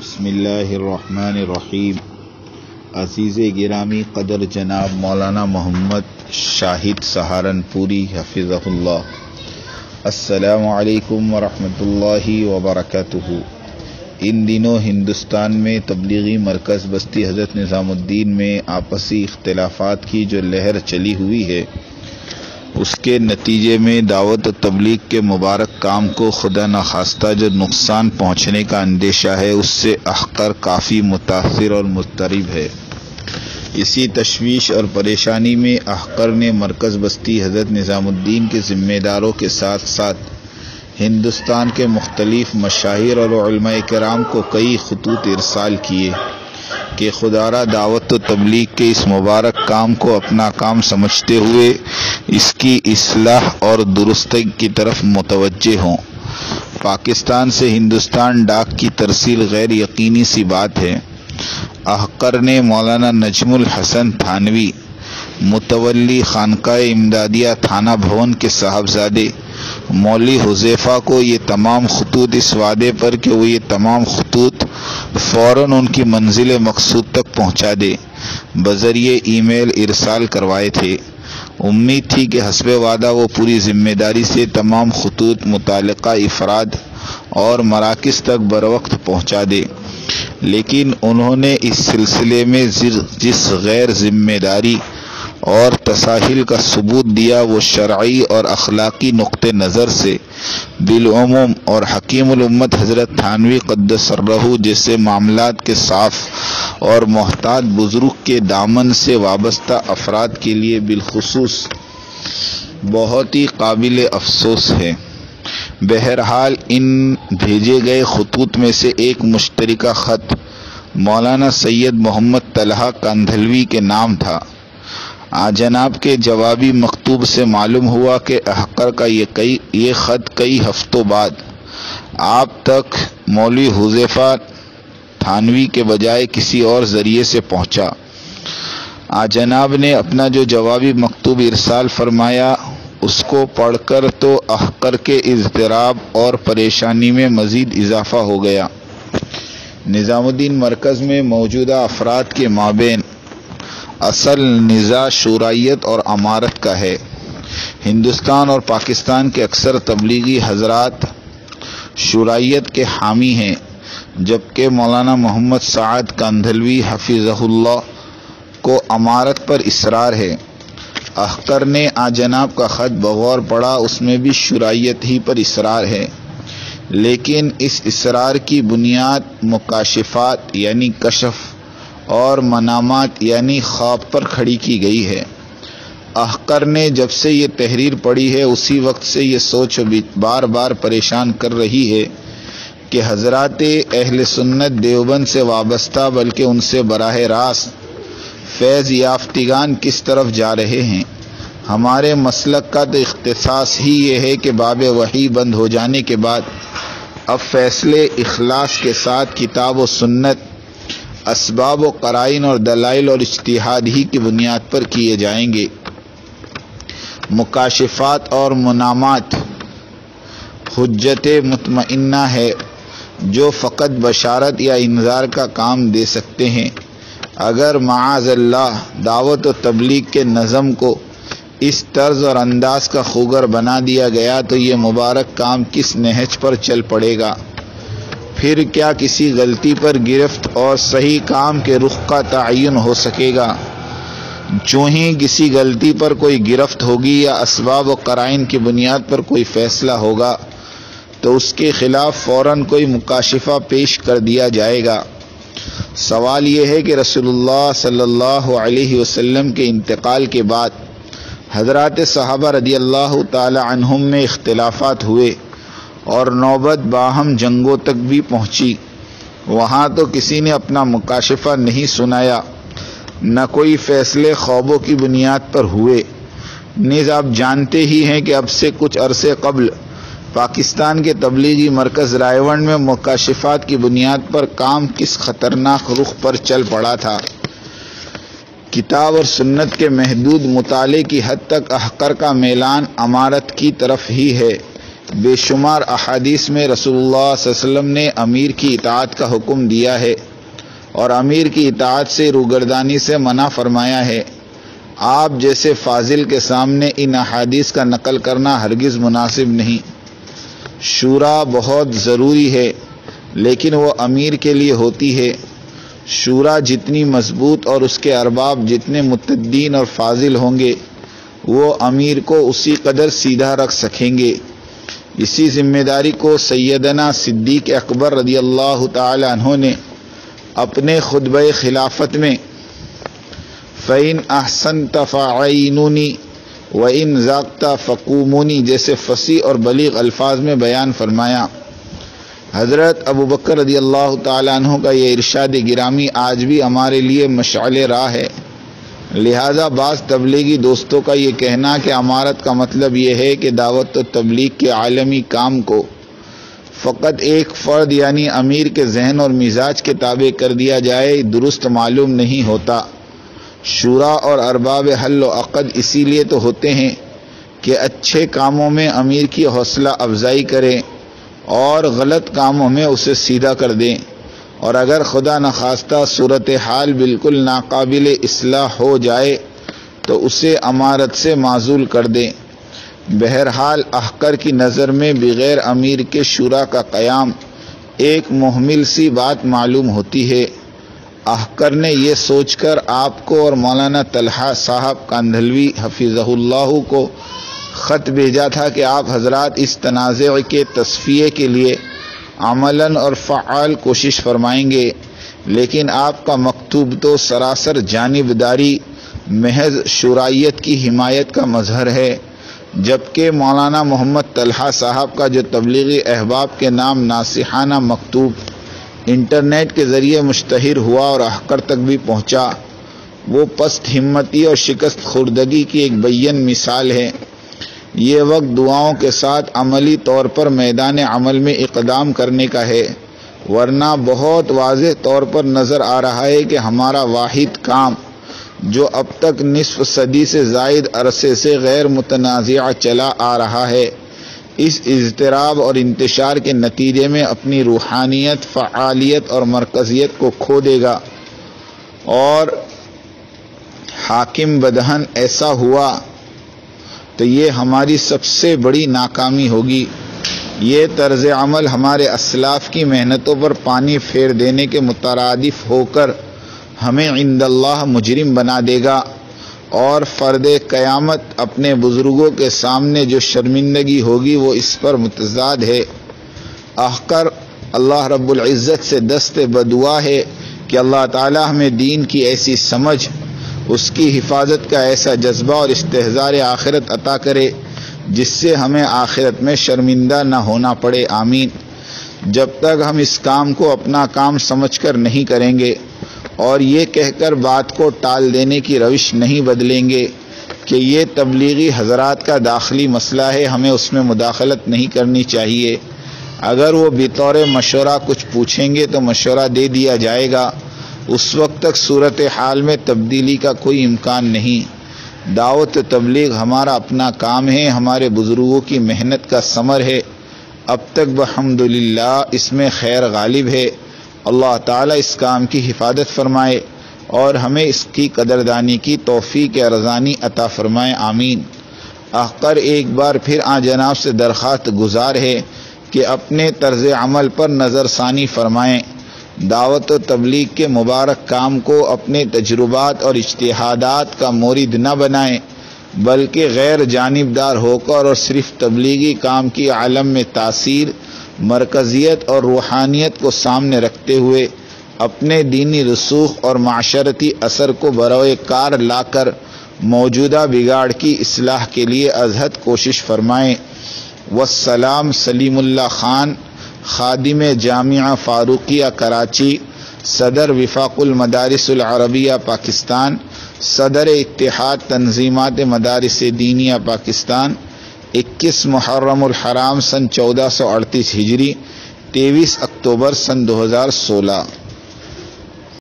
بسم اللہ الرحمن الرحیم۔ عزیز گرامی قدر جناب مولانا محمد شاہد سہارنپوری حفظہ اللہ، السلام علیکم ورحمۃ اللہ وبرکاتہ۔ ان دنوں ہندوستان میں تبلیغی مرکز بستی حضرت نظام الدین میں آپسی اختلافات کی جو لہر چلی ہوئی ہے، اس کے نتیجے میں دعوت و تبلیغ کے مبارک کام کو خدا نخواستہ جو نقصان پہنچنے کا اندیشہ ہے، اس سے احقر کافی متاثر اور مضطرب ہے۔ اسی تشویش اور پریشانی میں احقر نے مرکز بستی حضرت نظام الدین کے ذمہ داروں کے ساتھ ساتھ ہندوستان کے مختلف مشاہیر اور علماء کرام کو کئی خطوط ارسال کیے کہ خدارہ دعوت و تبلیغ کے اس مبارک کام کو اپنا کام سمجھتے ہوئے اس کی اصلاح اور درستگی کی طرف متوجہ ہوں۔ پاکستان سے ہندوستان ڈاک کی ترسیل غیر یقینی سی بات ہے۔ احقر نے مولانا نجم الحسن تھانوی متولی خانقاہ امدادیہ تھانہ بھون کے صاحبزادے مولوی حذیفہ کو یہ تمام خطوط اس وعدے پر کہ وہ یہ تمام خطوط فوراً ان کی منزل مقصود تک پہنچا دے بذریعہ ای میل ارسال کروائے تھے۔ امید تھی کہ حسب وعدہ وہ پوری ذمہ داری سے تمام خطوط متعلقہ افراد اور مراکز تک بروقت پہنچا دے، لیکن انہوں نے اس سلسلے میں جس غیر ذمہ داری اور تساہل کا ثبوت دیا، وہ شرعی اور اخلاقی نقطہ نظر سے بالعموم اور حکیم الامت حضرت تھانوی قدس سرہ جیسے معاملات کے صاف اور محتاط بزرگ کے دامن سے وابستہ افراد کے لیے بالخصوص بہت ہی قابل افسوس ہے۔ بہرحال ان بھیجے گئے خطوط میں سے ایک مشترکہ خط مولانا سید محمد طلحہ کاندھلوی کے نام تھا۔ جناب کے جوابی مکتوب سے معلوم ہوا کہ احقر کا یہ خط کئی ہفتوں بعد آپ تک مولوی حذیفہ تھانوی کے بجائے کسی اور ذریعے سے پہنچا۔ جناب نے اپنا جو جوابی مکتوب ارسال فرمایا، اس کو پڑھ کر تو احقر کے اضطراب اور پریشانی میں مزید اضافہ ہو گیا۔ نظام الدین مرکز میں موجودہ افراد کے مابین اصل نزاع شورائیت اور امارت کا ہے۔ ہندوستان اور پاکستان کے اکثر تبلیغی حضرات شورائیت کے حامی ہیں، جبکہ مولانا محمد سعد کاندھلوی حفظہ اللہ کو امارت پر اصرار ہے۔ احقر نے جناب کا خط بغور پڑھا، اس میں بھی شورائیت ہی پر اصرار ہے، لیکن اس اصرار کی بنیاد مکاشفات یعنی کشف اور منامات یعنی خواب پر کھڑی کی گئی ہے۔ احقر نے جب سے یہ تحریر پڑھی ہے، اسی وقت سے یہ سوچ بار بار پریشان کر رہی ہے کہ حضرات اہل سنت دیوبند سے وابستہ بلکہ ان سے براہ راست فیض یافتگان کس طرف جا رہے ہیں۔ ہمارے مسلک کا تو اختصاص ہی یہ ہے کہ باب وحی بند ہو جانے کے بعد اب فیصلے اخلاص کے ساتھ کتاب و سنت، اسباب و قرائن اور دلائل اور اجتہاد ہی کی بنیاد پر کیے جائیں گے۔ مکاشفات اور منامات حجت مطمئنہ ہے جو فقط بشارت یا انذار کا کام دے سکتے ہیں۔ اگر معاذ اللہ دعوت و تبلیغ کے نظم کو اس طرز اور انداز کا خوگر بنا دیا گیا تو یہ مبارک کام کس نہج پر چل پڑے گا؟ پھر کیا کسی غلطی پر گرفت اور صحیح کام کے رخ کا تعین ہو سکے گا؟ جو ہی کسی غلطی پر کوئی گرفت ہوگی یا اسباب و قرائن کی بنیاد پر کوئی فیصلہ ہوگا تو اس کے خلاف فوراً کوئی مکاشفہ پیش کر دیا جائے گا۔ سوال یہ ہے کہ رسول اللہ صلی اللہ علیہ وسلم کے انتقال کے بعد حضرات صحابہ رضی اللہ تعالی عنہم میں اختلافات ہوئے اور نوبت باہم جنگوں تک بھی پہنچی۔ وہاں تو کسی نے اپنا مکاشفہ نہیں سنایا، نہ کوئی فیصلے خوابوں کی بنیاد پر ہوئے۔ نیز آپ جانتے ہی ہیں کہ اب سے کچھ عرصے قبل پاکستان کے تبلیغی مرکز رائے ونڈ میں مکاشفات کی بنیاد پر کام کس خطرناک رخ پر چل پڑا تھا۔ کتاب اور سنت کے محدود مطالعے کی حد تک احقر کا میلان امارت کی طرف ہی ہے۔ بے شمار احادیث میں رسول اللہ صلی اللہ علیہ وسلم نے امیر کی اطاعت کا حکم دیا ہے اور امیر کی اطاعت سے روگردانی سے منع فرمایا ہے۔ آپ جیسے فاضل کے سامنے ان احادیث کا نقل کرنا ہرگز مناسب نہیں۔ شورا بہت ضروری ہے لیکن وہ امیر کے لیے ہوتی ہے۔ شورا جتنی مضبوط اور اس کے ارباب جتنے متدین اور فاضل ہوں گے وہ امیر کو اسی قدر سیدھا رکھ سکیں گے۔ اسی ذمہ داری کو سیدنا صدیق اکبر رضی اللہ تعالی عنہ نے اپنے خطبہ خلافت میں فَإِنْ أَحْسَنْتَ فَعَيْنُنِي وَإِنْ زَاغْتَ فَقُومُونِي جیسے فصیح اور بلیغ الفاظ میں بیان فرمایا۔ حضرت ابو بکر رضی اللہ تعالی عنہ کا یہ ارشاد گرامی آج بھی ہمارے لیے مشعل راہ ہے۔ لہذا بعض تبلیغی دوستوں کا یہ کہنا کہ امارت کا مطلب یہ ہے کہ دعوت و تبلیغ کے عالمی کام کو فقط ایک فرد یعنی امیر کے ذہن اور مزاج کے تابع کر دیا جائے، درست معلوم نہیں ہوتا۔ شورا اور ارباب حل و عقد اسی لیے تو ہوتے ہیں کہ اچھے کاموں میں امیر کی حوصلہ افزائی کریں اور غلط کاموں میں اسے سیدھا کر دیں، اور اگر خدا نخواستہ صورتحال بالکل ناقابل اصلاح ہو جائے تو اسے امارت سے معزول کر دیں۔ بہرحال احقر کی نظر میں بغیر امیر کے شورا کا قیام ایک محمل سی بات معلوم ہوتی ہے۔ احقر نے یہ سوچ کر آپ کو اور مولانا طلحہ صاحب کاندھلوی حفظہ اللہ کو خط بھیجا تھا کہ آپ حضرات اس تنازع کے تصفیے کے لیے عملاً اور فعال کوشش فرمائیں گے، لیکن آپ کا مکتوب تو سراسر جانبداری محض شورائیت کی حمایت کا مظہر ہے، جبکہ مولانا محمد طلحہ صاحب کا جو تبلیغی احباب کے نام ناصحانہ مکتوب انٹرنیٹ کے ذریعے مشتہر ہوا اور احقر تک بھی پہنچا، وہ پست ہمتی اور شکست خوردگی کی ایک بیان مثال ہے۔ یہ وقت دعاؤں کے ساتھ عملی طور پر میدان عمل میں اقدام کرنے کا ہے، ورنہ بہت واضح طور پر نظر آ رہا ہے کہ ہمارا واحد کام جو اب تک نصف صدی سے زائد عرصے سے غیر متنازع چلا آ رہا ہے، اس اضطراب اور انتشار کے نتیجے میں اپنی روحانیت، فعالیت اور مرکزیت کو کھو دے گا، اور حاکم بدہن ایسا ہوا تو یہ ہماری سب سے بڑی ناکامی ہوگی۔ یہ طرز عمل ہمارے اسلاف کی محنتوں پر پانی پھیر دینے کے مترادف ہو کر ہمیں عند اللہ مجرم بنا دے گا، اور فرد قیامت اپنے بزرگوں کے سامنے جو شرمندگی ہوگی وہ اس پر متضاد ہے۔ احقر اللہ رب العزت سے دست بدعا ہے کہ اللہ تعالی ہمیں دین کی ایسی سمجھ، اس کی حفاظت کا ایسا جذبہ اور استحضار آخرت عطا کرے جس سے ہمیں آخرت میں شرمندہ نہ ہونا پڑے، آمین۔ جب تک ہم اس کام کو اپنا کام سمجھ کر نہیں کریں گے اور یہ کہہ کر بات کو ٹال دینے کی روش نہیں بدلیں گے کہ یہ تبلیغی حضرات کا داخلی مسئلہ ہے، ہمیں اس میں مداخلت نہیں کرنی چاہیے، اگر وہ بطور مشورہ کچھ پوچھیں گے تو مشورہ دے دیا جائے گا، اس وقت تک صورتحال میں تبدیلی کا کوئی امکان نہیں۔ دعوت تبلیغ ہمارا اپنا کام ہے، ہمارے بزرگوں کی محنت کا ثمر ہے، اب تک بحمدللہ اس میں خیر غالب ہے۔ اللہ تعالیٰ اس کام کی حفاظت فرمائے اور ہمیں اس کی قدردانی کی توفیق ارزانی عطا فرمائے، آمین۔ احقر ایک بار پھر آن جناب سے درخواست گزار ہے کہ اپنے طرز عمل پر نظر ثانی فرمائیں، دعوت و تبلیغ کے مبارک کام کو اپنے تجربات اور اجتہادات کا مورد نہ بنائیں، بلکہ غیر جانبدار ہو کر اور صرف تبلیغی کام کی عالم میں تاثیر، مرکزیت اور روحانیت کو سامنے رکھتے ہوئے اپنے دینی رسوخ اور معاشرتی اثر کو بروئے کار لا کر موجودہ بگاڑ کی اصلاح کے لیے ازحد کوشش فرمائیں۔ والسلام سلیم اللہ خان، خادم جامعہ فاروقیہ کراچی، صدر وفاق المدارس العربیہ پاکستان، صدر اتحاد تنظیمات مدارس دینیہ پاکستان، 21 محرم الحرام سن 1438 ہجری، 23 اکتوبر سن 2016۔